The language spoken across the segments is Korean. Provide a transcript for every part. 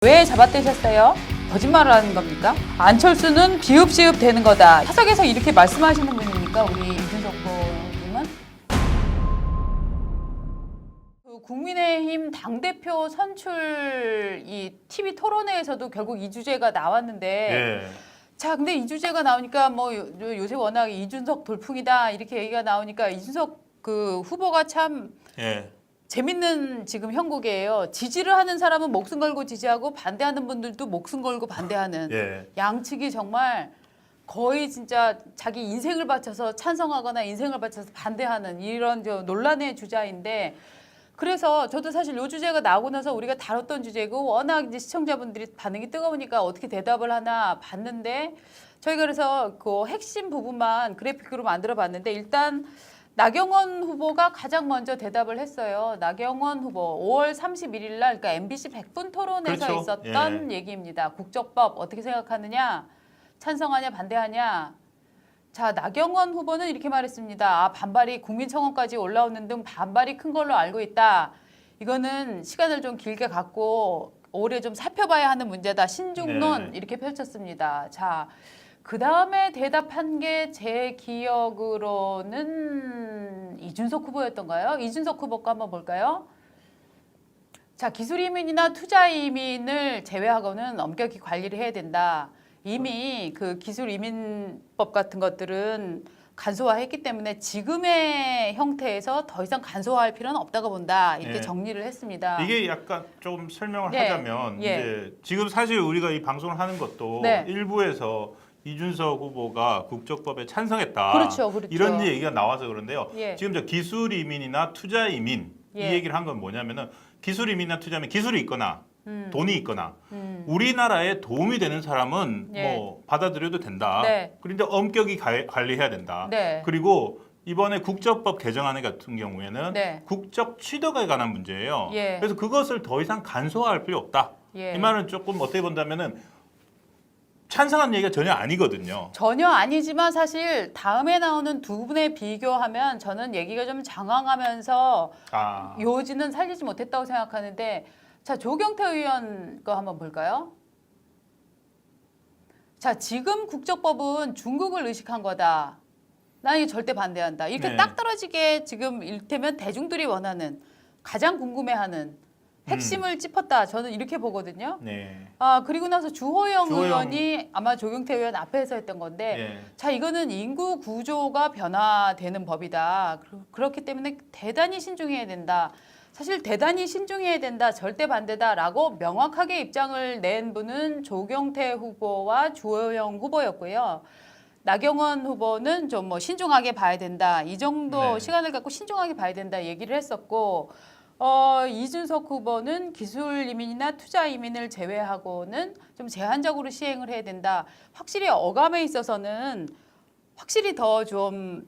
왜 잡아떼셨어요? 거짓말을 하는 겁니까? 안철수는 비읍시읍 되는 거다. 사석에서 이렇게 말씀하시는 분입니까? 우리 이준석 후보님은? 그 국민의힘 당대표 선출 이 TV 토론회에서도 결국 이 주제가 나왔는데 예. 자, 근데 이 주제가 나오니까 뭐 요새 워낙 이준석 돌풍이다 이렇게 얘기가 나오니까 이준석 그 후보가 참 예. 재밌는 지금 형국이에요. 지지를 하는 사람은 목숨 걸고 지지하고 반대하는 분들도 목숨 걸고 반대하는 예. 양측이 정말 거의 진짜 자기 인생을 바쳐서 찬성하거나 인생을 바쳐서 반대하는 이런 저 논란의 주자인데 그래서 저도 사실 이 주제가 나오고 나서 우리가 다뤘던 주제고 워낙 이제 시청자분들이 반응이 뜨거우니까 어떻게 대답을 하나 봤는데 저희가 그래서 그 핵심 부분만 그래픽으로 만들어 봤는데 일단 나경원 후보가 가장 먼저 대답을 했어요. 나경원 후보 5월 31일 날 그러니까 MBC 100분 토론에서 그렇죠. 있었던 얘기입니다. 국적법 어떻게 생각하느냐? 찬성하냐 반대하냐? 자, 나경원 후보는 이렇게 말했습니다. 아, 반발이 국민청원까지 올라오는 등 반발이 큰 걸로 알고 있다. 이거는 시간을 좀 길게 갖고 오래 좀 살펴봐야 하는 문제다. 신중론 네. 이렇게 펼쳤습니다. 자, 그 다음에 대답한 게 제 기억으로는 이준석 후보였던가요? 이준석 후보 거 한번 볼까요? 자, 기술 이민이나 투자 이민을 제외하고는 엄격히 관리를 해야 된다. 이미 그 기술 이민법 같은 것들은 간소화했기 때문에 지금의 형태에서 더 이상 간소화할 필요는 없다고 본다. 이렇게 네. 정리를 했습니다. 이게 약간 좀 설명을 네. 하자면 예. 이제 지금 사실 우리가 이 방송을 하는 것도 네. 일부에서 이준석 후보가 국적법에 찬성했다. 그렇죠, 그렇죠. 이런 얘기가 나와서 그런데요. 예. 지금 저 기술 이민이나 투자 이민 예. 이 얘기를 한 건 뭐냐면은 기술 이민이나 투자 이민 기술이 있거나 돈이 있거나 음. 우리나라에 도움이 되는 사람은 예. 뭐 받아들여도 된다. 네. 그런데 엄격히 관리해야 된다. 네. 그리고 이번에 국적법 개정안에 같은 경우에는 네. 국적 취득에 관한 문제예요. 예. 그래서 그것을 더 이상 간소화할 필요 없다. 예. 이 말은 조금 어떻게 본다면은 찬성한 얘기가 전혀 아니거든요. 전혀 아니지만 사실 다음에 나오는 두 분의 비교하면 저는 얘기가 좀 장황하면서 아, 요지는 살리지 못했다고 생각하는데 자, 조경태 의원 거 한번 볼까요? 자, 지금 국적법은 중국을 의식한 거다. 나 이게 절대 반대한다. 이렇게 네. 딱 떨어지게 지금 일테면 대중들이 원하는 가장 궁금해하는 핵심을 짚었다. 저는 이렇게 보거든요. 네. 아, 그리고 나서 주호영 주호영. 의원이 아마 조경태 의원 앞에서 했던 건데 예. 자, 이거는 인구 구조가 변화되는 법이다. 그렇기 때문에 대단히 신중해야 된다. 사실 대단히 신중해야 된다. 절대 반대다라고 명확하게 입장을 낸 분은 조경태 후보와 주호영 후보였고요. 나경원 후보는 좀 뭐 신중하게 봐야 된다. 이 정도 네. 시간을 갖고 신중하게 봐야 된다 얘기를 했었고 이준석 후보는 기술 이민이나 투자 이민을 제외하고는 좀 제한적으로 시행을 해야 된다. 확실히 어감에 있어서는 확실히 더 좀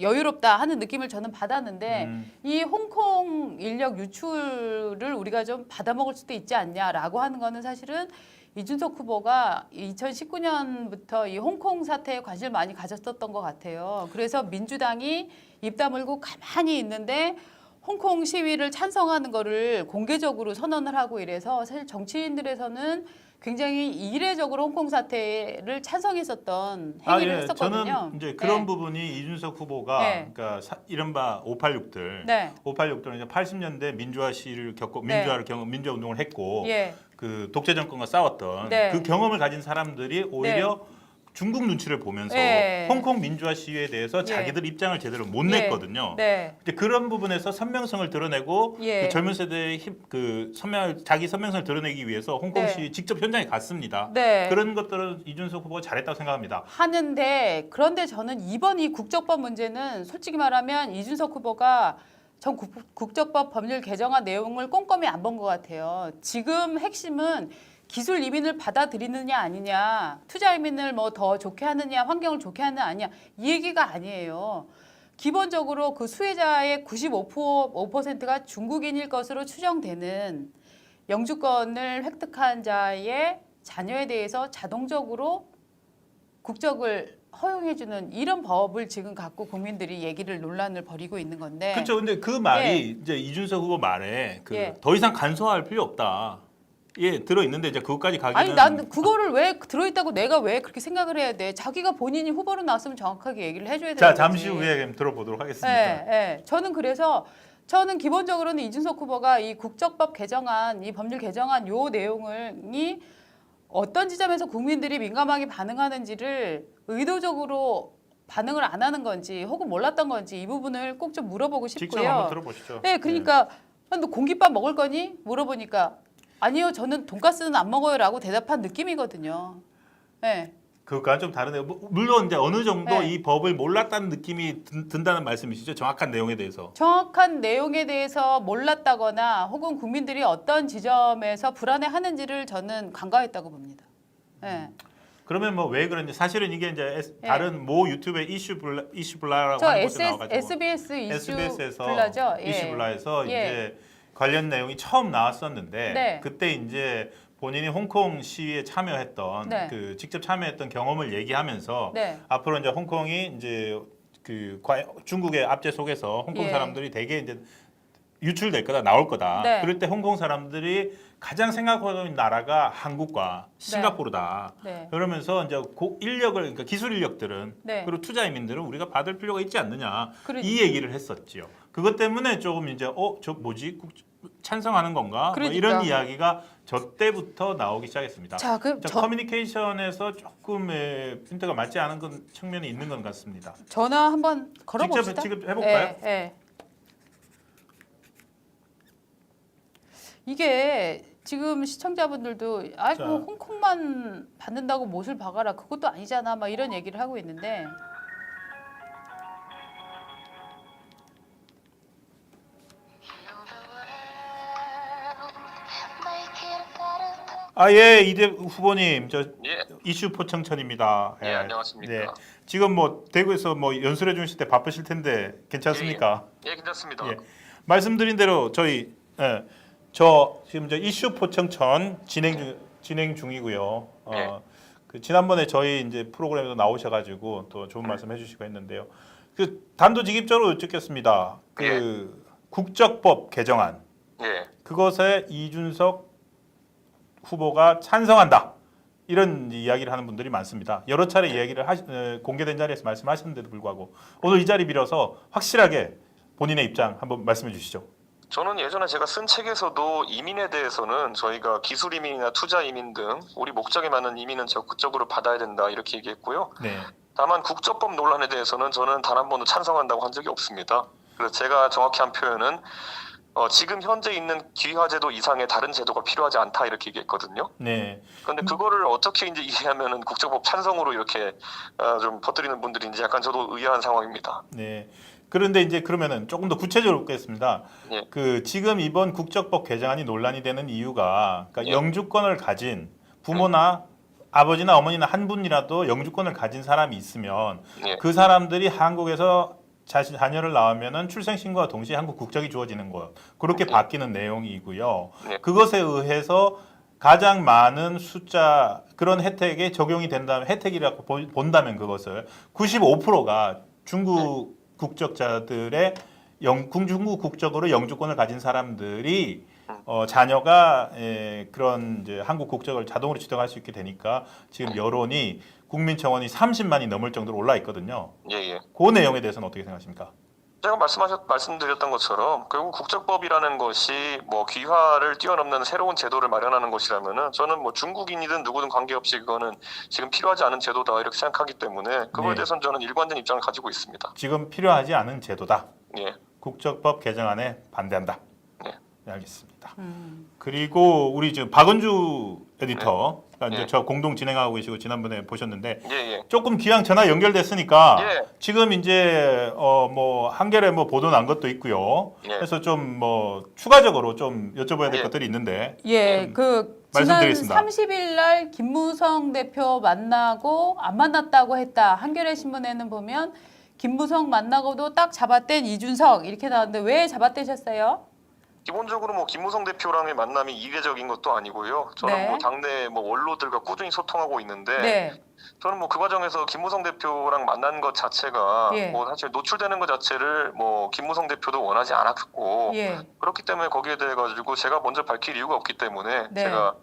여유롭다 하는 느낌을 저는 받았는데 이 홍콩 인력 유출을 우리가 좀 받아먹을 수도 있지 않냐라고 하는 거는 사실은 이준석 후보가 2019년부터 이 홍콩 사태에 관심을 많이 가졌었던 것 같아요. 그래서 민주당이 입 다물고 가만히 있는데 홍콩 시위를 찬성하는 거를 공개적으로 선언을 하고 이래서 사실 정치인들에서는 굉장히 이례적으로 홍콩 사태를 찬성했었던 행위를 했었거든요. 저는 이제 그런 네. 부분이 이준석 후보가 네. 그러니까 이른바 586들, 네. 586들은 이제 80년대 민주화 시를 겪고 네. 민주화 운동을 했고 예. 그 독재 정권과 싸웠던 네. 그 경험을 가진 사람들이 오히려 중국 눈치를 보면서 네. 홍콩 민주화 시위에 대해서 예. 자기들 입장을 제대로 못 예. 냈거든요. 네. 이제 그런 부분에서 선명성을 드러내고 예. 그 젊은 세대의 자기 선명성을 드러내기 위해서 홍콩 네. 시위 직접 현장에 갔습니다. 네. 그런 것들은 이준석 후보가 잘했다고 생각합니다. 하는데 그런데 저는 이번 이 국적법 문제는 솔직히 말하면 이준석 후보가 전 국적법 법률 개정안 내용을 꼼꼼히 안 본 것 같아요. 지금 핵심은 기술 이민을 받아들이느냐 아니냐, 투자 이민을 뭐 더 좋게 하느냐, 환경을 좋게 하느냐 아니냐 이 얘기가 아니에요. 기본적으로 그 수혜자의 95%가 중국인일 것으로 추정되는 영주권을 획득한 자의 자녀에 대해서 자동적으로 국적을 허용해주는 이런 법을 지금 갖고 국민들이 얘기를 논란을 벌이고 있는 건데. 그렇죠. 근데 그 말이 예. 이제 이준석 후보 말에 예. 더 이상 간소화할 필요 없다. 예, 들어 있는데 이제 그것까지 가기는 아니 난 그거를 왜 들어있다고 내가 왜 그렇게 생각을 해야 돼? 자기가 본인이 후보로 나왔으면 정확하게 얘기를 해줘야 되는 자, 거지. 잠시 후에 들어보도록 하겠습니다. 예, 예. 저는 기본적으로는 이준석 후보가 이 국적법 개정안, 이 법률 개정안 요 내용이 어떤 지점에서 국민들이 민감하게 반응하는지를 의도적으로 반응을 안 하는 건지 혹은 몰랐던 건지 이 부분을 꼭 좀 물어보고 싶고요. 직접 한번 들어보시죠. 네, 그러니까 너 공깃밥 먹을 거니? 물어보니까 아니요, 저는 돈가스는 안 먹어요라고 대답한 느낌이거든요. 네. 그것과는 좀 다르네요. 물론 이제 어느 정도 네. 이 법을 몰랐다는 느낌이 든다는 말씀이시죠? 정확한 내용에 대해서. 정확한 내용에 대해서 몰랐다거나 혹은 국민들이 어떤 지점에서 불안해하는지를 저는 간과했다고 봅니다. 네. 그러면 뭐 왜 그런지 사실은 이게 이제 다른 모 유튜브의 이슈블라라고 저 하는 곳에 나와가지고 SBS SBS에서 이슈블라죠. 예. 이슈블라에서 예. 이제 관련 내용이 처음 나왔었는데 네. 그때 이제 본인이 홍콩 시위에 참여했던 네. 그 직접 참여했던 경험을 얘기하면서 네. 앞으로 이제 홍콩이 이제 중국의 압제 속에서 홍콩 예. 사람들이 되게 이제 유출될 거다, 나올 거다. 네. 그럴 때 홍콩 사람들이 가장 생각하고 있는 나라가 한국과 싱가포르다. 네. 그러면서 이제 인력을, 그러니까 기술 인력들은 네. 그리고 투자 이민들은 우리가 받을 필요가 있지 않느냐 그러니까. 이 얘기를 했었지요. 그것 때문에 조금 이제 저 뭐지 찬성하는 건가? 뭐 그러니까. 이런 이야기가 저 때부터 나오기 시작했습니다. 자, 그럼 커뮤니케이션에서 조금 핀트가 맞지 않은 측면이 있는 것 같습니다. 전화 한번 걸어봅시다. 직접 해볼까요? 예, 예. 이게 지금 시청자분들도 자. 뭐 홍콩만 받는다고 못을 박아라 그것도 아니잖아 막 이런 얘기를 하고 있는데 예, 이대 후보님, 저 예, 이슈 포청천입니다. 예, 안녕하십니까. 네. 지금 뭐 대구에서 뭐 연설해 주실 때 바쁘실 텐데 괜찮습니까? 예, 괜찮습니다. 예. 말씀드린 대로 저희 저 지금 저 이슈 포청천 진행 중이고요. 예. 그 지난번에 저희 이제 프로그램에도 나오셔가지고 또 좋은 말씀 해주시고 했는데요. 그 단도직입적으로 여쭙겠습니다. 그 국적법 개정안 예, 그것에 이준석 후보가 찬성한다. 이런 이야기를 하는 분들이 많습니다. 여러 차례 이야기를 공개된 자리에서 말씀하셨는데도 불구하고 오늘 이 자리 빌어서 확실하게 본인의 입장 한번 말씀해 주시죠. 저는 예전에 제가 쓴 책에서도 이민에 대해서는 저희가 기술 이민이나 투자 이민 등 우리 목적에 맞는 이민은 적극적으로 받아야 된다 이렇게 얘기했고요. 네. 다만 국적법 논란에 대해서는 저는 단 한 번도 찬성한다고 한 적이 없습니다. 그래서 제가 정확히 한 표현은 지금 현재 있는 기화제도 이상의 다른 제도가 필요하지 않다 이렇게 얘기했거든요. 네. 그런데 그거를 어떻게 이제 이해하면은 국적법 찬성으로 이렇게 좀 퍼뜨리는 분들이 이제 약간 저도 의아한 상황입니다. 네. 그런데 이제 그러면은 조금 더 구체적으로 묻겠습니다. 예. 그 지금 이번 국적법 개정안이 논란이 되는 이유가 그러니까 예. 영주권을 가진 부모나 아버지나 어머니나 한 분이라도 영주권을 가진 사람이 있으면 예. 그 사람들이 한국에서 자녀를 낳으면은 출생신고와 동시에 한국 국적이 주어지는 것 그렇게 바뀌는 내용이고요. 예. 그것에 의해서 가장 많은 숫자 그런 혜택에 적용이 된다면 혜택이라고 본다면 그것을 95%가 중국 국적자들의 중국 국적으로 영주권을 가진 사람들이 자녀가 그런 이제 한국 국적을 자동으로 취득할 수 있게 되니까 지금 여론이 국민청원이 30만이 넘을 정도로 올라 있거든요. 예, 예. 그 내용에 대해서는 어떻게 생각하십니까? 제가 말씀드렸던 것처럼 결국 국적법이라는 것이 뭐 귀화를 뛰어넘는 새로운 제도를 마련하는 것이라면은 저는 뭐 중국인이든 누구든 관계없이 그거는 지금 필요하지 않은 제도다 이렇게 생각하기 때문에 그거에 네. 대해서는 저는 일관된 입장을 가지고 있습니다. 지금 필요하지 않은 제도다. 예, 국적법 개정안에 반대한다. 네. 네, 알겠습니다. 그리고 우리 지금 박은주 에디터가 이제 네. 저 공동 진행하고 계시고 지난번에 보셨는데 예, 예. 조금 기왕 전화 연결됐으니까 예. 지금 이제 뭐 한겨레 뭐 보도 난 것도 있고요. 예. 그래서 좀 뭐 추가적으로 좀 여쭤봐야 될 예. 것들이 있는데 예, 그 지난 말씀드리겠습니다. 30일 날 김무성 대표 만나고 안 만났다고 했다. 한겨레 신문에는 보면 김무성 만나고도 딱 잡아댄 이준석 이렇게 나왔는데 왜 잡아떼셨어요? 기본적으로 뭐 김무성 대표랑의 만남이 이례적인 것도 아니고요. 저는 네. 뭐 당내 뭐 원로들과 꾸준히 소통하고 있는데 네. 저는 뭐 그 과정에서 김무성 대표랑 만난 것 자체가 예. 뭐 사실 노출되는 것 자체를 뭐 김무성 대표도 원하지 않았고 예. 그렇기 때문에 거기에 대해 가지고 제가 먼저 밝힐 이유가 없기 때문에 네. 제가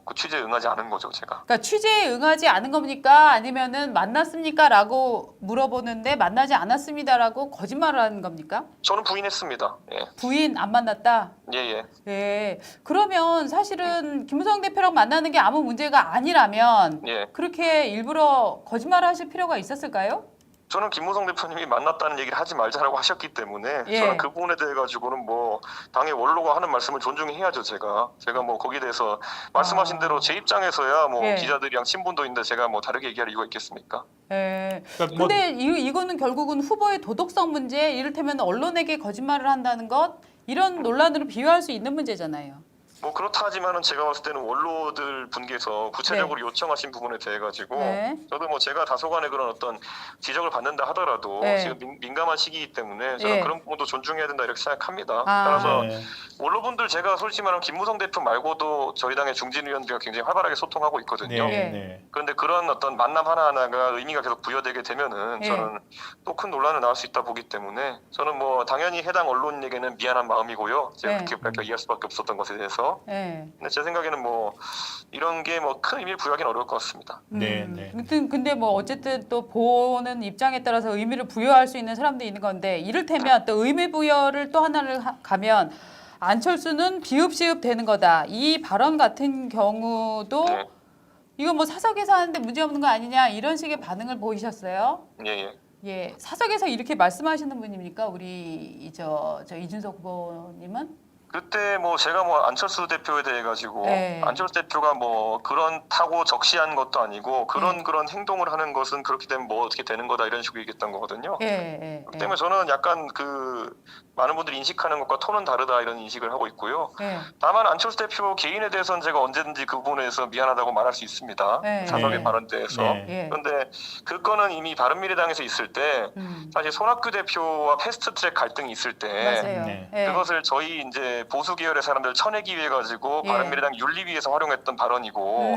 그 취지에 응하지 않은 거죠, 제가. 그러니까 취재에 응하지 않은 겁니까? 아니면은 만났습니까? 라고 물어보는데 만나지 않았습니다라고 거짓말을 하는 겁니까? 저는 부인했습니다. 예, 부인 안 만났다? 예, 예. 네. 그러면 사실은 김무성 대표랑 만나는 게 아무 문제가 아니라면 예. 그렇게 일부러 거짓말을 하실 필요가 있었을까요? 저는 김무성 대표님이 만났다는 얘기를 하지 말자라고 하셨기 때문에 예. 저는 그 부분에 대해 가지고는 뭐 당의 원로가 하는 말씀을 존중해야죠. 제가 뭐 거기에 대해서 말씀하신 대로 제 입장에서야 뭐 예. 기자들이랑 친분도 있는데 제가 뭐 다르게 얘기할 이유가 있겠습니까? 네. 그러니까 뭐 근데 이거는 결국은 후보의 도덕성 문제, 이를테면 언론에게 거짓말을 한다는 것, 이런 논란으로 비유할 수 있는 문제잖아요. 뭐 그렇다 하지만은 제가 봤을 때는 원로들 분께서 구체적으로 요청하신 부분에 대해 가지고 네. 저도 뭐 제가 다소간의 그런 어떤 지적을 받는다 하더라도 네. 지금 민감한 시기이기 때문에 저는 예. 그런 부분도 존중해야 된다 이렇게 생각합니다. 아. 따라서 네. 원로분들 제가 솔직히 말하면 김무성 대표 말고도 저희 당의 중진 의원들과 굉장히 활발하게 소통하고 있거든요. 예. 네. 그런데 그런 어떤 만남 하나하나가 의미가 계속 부여되게 되면은 예. 저는 또 큰 논란을 낳을 수 있다 보기 때문에 저는 뭐 당연히 해당 언론에게는 미안한 마음이고요. 제가 네. 그렇게 밝혀 이해할 수밖에 없었던 것에 대해서. 네. 근데 제 생각에는 뭐 이런 게 뭐 큰 의미를 부여하기는 어려울 것 같습니다. 네, 네. 아무튼 근데 뭐 어쨌든 또 보는 입장에 따라서 의미를 부여할 수 있는 사람도 있는 건데 이를테면 또 의미 부여를 또 하나를 가면 안철수는 비읍시읍 되는 거다. 이 발언 같은 경우도 네. 이거 뭐 사석에서 하는데 문제 없는 거 아니냐 이런 식의 반응을 보이셨어요. 예, 예. 예, 사석에서 이렇게 말씀하시는 분입니까? 우리 저 이준석 후보님은? 그때 뭐 제가 뭐 안철수 대표에 대해 가지고 네. 안철수 대표가 뭐 그런 타고 적시한 것도 아니고 그런 행동을 하는 것은 그렇게 되면 뭐 어떻게 되는 거다 이런 식으로 얘기했던 거거든요. 예, 예. 그렇기 때문에 저는 약간 그 많은 분들이 인식하는 것과 톤은 다르다 이런 인식을 하고 있고요. 예. 다만 안철수 대표 개인에 대해서는 제가 언제든지 그 부분에서 미안하다고 말할 수 있습니다. 네. 사석의 네. 발언대에서. 네. 예. 그런데 그 건은 이미 바른미래당에서 있을 때 사실 손학규 대표와 패스트트랙 갈등이 있을 때 맞아요. 네. 예. 그것을 저희 이제 보수 계열의 사람들 쳐내기 위해 가지고 예. 바른미래당 윤리위에서 활용했던 발언이고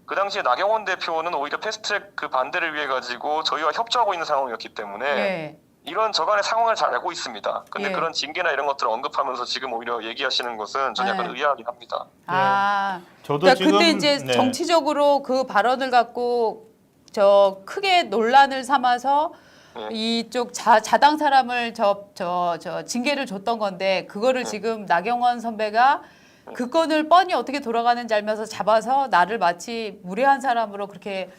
그 당시에 나경원 대표는 오히려 패스트트랙 그 반대를 위해 가지고 저희와 협조하고 있는 상황이었기 때문에 예. 이런 저간의 상황을 잘 알고 있습니다. 근데 예. 그런 징계나 이런 것들을 언급하면서 지금 오히려 얘기하시는 것은 전 약간 네. 의아하긴 합니다. 아, 저도 그러니까 지금 근데 이제 네. 정치적으로 그 발언을 갖고 저 크게 논란을 삼아서 네. 이쪽 자당 사람을 저 징계를 줬던 건데 그거를 네. 지금 나경원 선배가 그 건을 뻔히 어떻게 돌아가는지 알면서 잡아서 나를 마치 무례한 사람으로 그렇게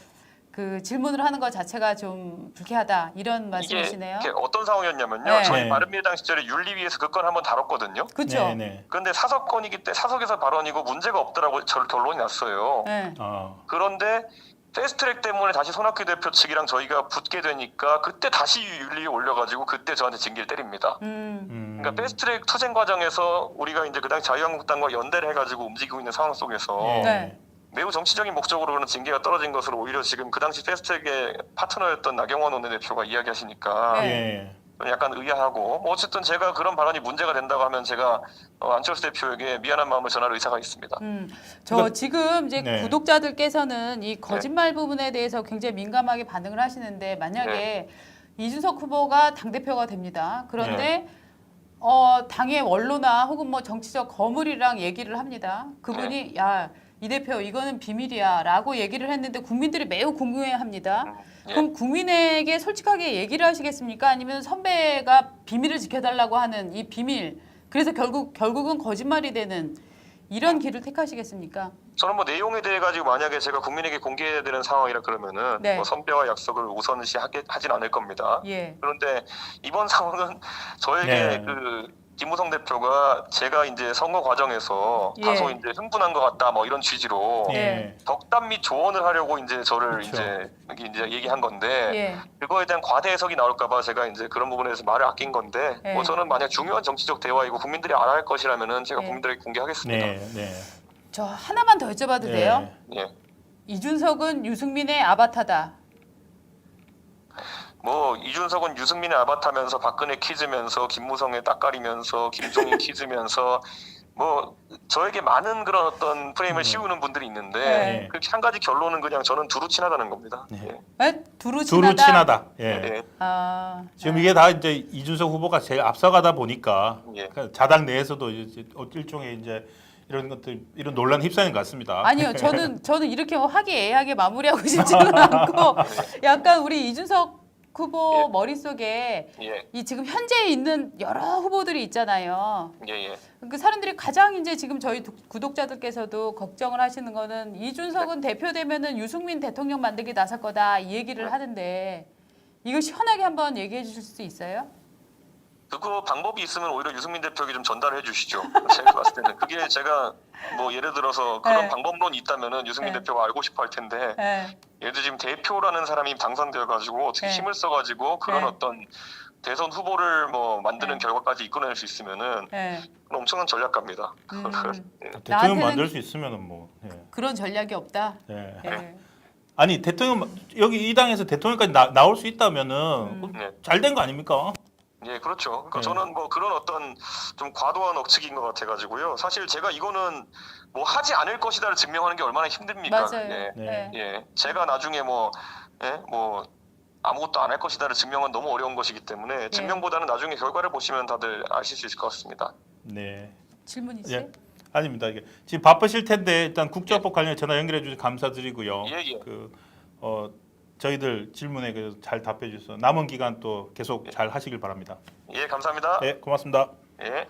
그 질문을 하는 것 자체가 좀 불쾌하다 이런 말씀이시네요. 이게 어떤 상황이었냐면요. 네. 저희 네. 바른미래당 시절에 윤리위에서 그 건 한번 다뤘거든요. 그렇죠. 네, 네. 그런데 사석건이기 때문에 사석에서 발언이고 문제가 없더라고 결론이 났어요. 네. 그런데 패스트트랙 때문에 다시 손학규 대표 측이랑 저희가 붙게 되니까 그때 다시 윤리위에 올려가지고 그때 저한테 징계를 때립니다. 그러니까 패스트트랙 투쟁 과정에서 우리가 이제 그 당시 자유한국당과 연대를 해가지고 움직이고 있는 상황 속에서 네. 매우 정치적인 목적으로는 징계가 떨어진 것으로 오히려 지금 그 당시 패스트트랙의 파트너였던 나경원 원내대표가 이야기하시니까 네. 예. 약간 의아하고 뭐 어쨌든 제가 그런 발언이 문제가 된다고 하면 제가 안철수 대표에게 미안한 마음을 전할 의사가 있습니다. 저 그러니까- 지금 이제 네. 구독자들께서는 이 거짓말 부분에 대해서 굉장히 민감하게 반응을 하시는데 만약에 이준석 후보가 당대표가 됩니다. 그런데 당의 원로나 혹은 뭐 정치적 거물이랑 얘기를 합니다. 그분이 야, 이 대표 이거는 비밀이야 라고 얘기를 했는데 국민들이 매우 궁금해합니다. 예. 그럼 국민에게 솔직하게 얘기를 하시겠습니까? 아니면 선배가 비밀을 지켜달라고 하는 이 비밀 그래서 결국은 거짓말이 되는 이런 길을 택하시겠습니까? 저는 뭐 내용에 대해 가지고 만약에 제가 국민에게 공개해야 되는 상황이라 그러면은 네. 뭐 선배와 약속을 우선시 하진 않을 겁니다. 예. 그런데 이번 상황은 저에게 네. 그 김무성 대표가 제가 이제 선거 과정에서 예. 다소 이제 흥분한 것 같다 뭐 이런 취지로 예. 덕담 및 조언을 하려고 이제 저를 그렇죠. 이제 얘기한 건데 예. 그거에 대한 과대 해석이 나올까봐 제가 이제 그런 부분에서 말을 아낀 건데 예. 뭐 저는 만약 중요한 정치적 대화이고 국민들이 알아야 할 것이라면은 제가 예. 국민들에게 공개하겠습니다. 네, 네. 저 하나만 더 여쭤봐도 네. 돼요? 예. 이준석은 유승민의 아바타다. 뭐 이준석은 유승민의 아바타면서 박근혜 키즈면서 김무성의 딱가리면서 김종인 키즈면서 뭐 저에게 많은 그런 어떤 프레임을 씌우는 분들이 있는데 네. 그 한 가지 결론은 그냥 저는 두루 친하다는 겁니다. 네. 에? 두루 두루 친하다. 친하다. 예. 예. 아, 지금 이게 다 이제 이준석 후보가 제일 앞서가다 보니까 예. 그러니까 자당 내에서도 이제 일종의 이제 이런 것들 이런 논란 휩싸이는 것 같습니다. 아니요, 저는 이렇게 화기애애하게 마무리하고 싶지는 않고 약간 우리 이준석 후보 예. 머릿속에 예. 이 지금 현재 있는 여러 후보들이 있잖아요. 예. 그 사람들이 가장 이제 지금 저희 구독자들께서도 걱정을 하시는 거는 이준석은 대표되면은 유승민 대통령 만들기 나설 거다 이 얘기를 하는데 이거 시원하게 한번 얘기해 주실 수 있어요? 그거 방법이 있으면 오히려 유승민 대표에게 좀 전달해 주시죠. 제가 봤을 때는 그게 제가 뭐 예를 들어서 그런 네. 방법론이 있다면은 유승민 네. 대표가 알고 싶어 할 텐데 네. 예를 들어 지금 대표라는 사람이 당선되어 가지고 어떻게 네. 힘을 써 가지고 그런 네. 어떤 대선 후보를 뭐 만드는 네. 결과까지 이끌어낼 수 있으면은 네. 그건 엄청난 전략가입니다. 대통령 나한테는 만들 수 있으면은 뭐. 예. 그런 전략이 없다. 예. 예. 아니 대통령 여기 이 당에서 대통령까지 나올 수 있다면은 네. 잘 된 거 아닙니까? 예, 그렇죠. 그러니까 네. 저는 뭐 그런 어떤 좀 과도한 억측인 것 같아가지고요. 사실 제가 이거는 뭐 하지 않을 것이다를 증명하는 게 얼마나 힘듭니까? 맞아요. 예, 네. 예. 제가 나중에 뭐 아무것도 안 할 것이다를 증명은 너무 어려운 것이기 때문에 증명보다는 나중에 결과를 보시면 다들 아실 수 있을 것 같습니다. 네. 질문 있어요? 예. 아닙니다. 이게 지금 바쁘실 텐데 일단 국정법 관련 전화 연결해 주셔서 감사드리고요. 예. 저희들 질문에 그래서 잘 답해 주셔서 남은 기간 또 계속 잘 하시길 바랍니다. 예, 감사합니다. 네, 고맙습니다. 예.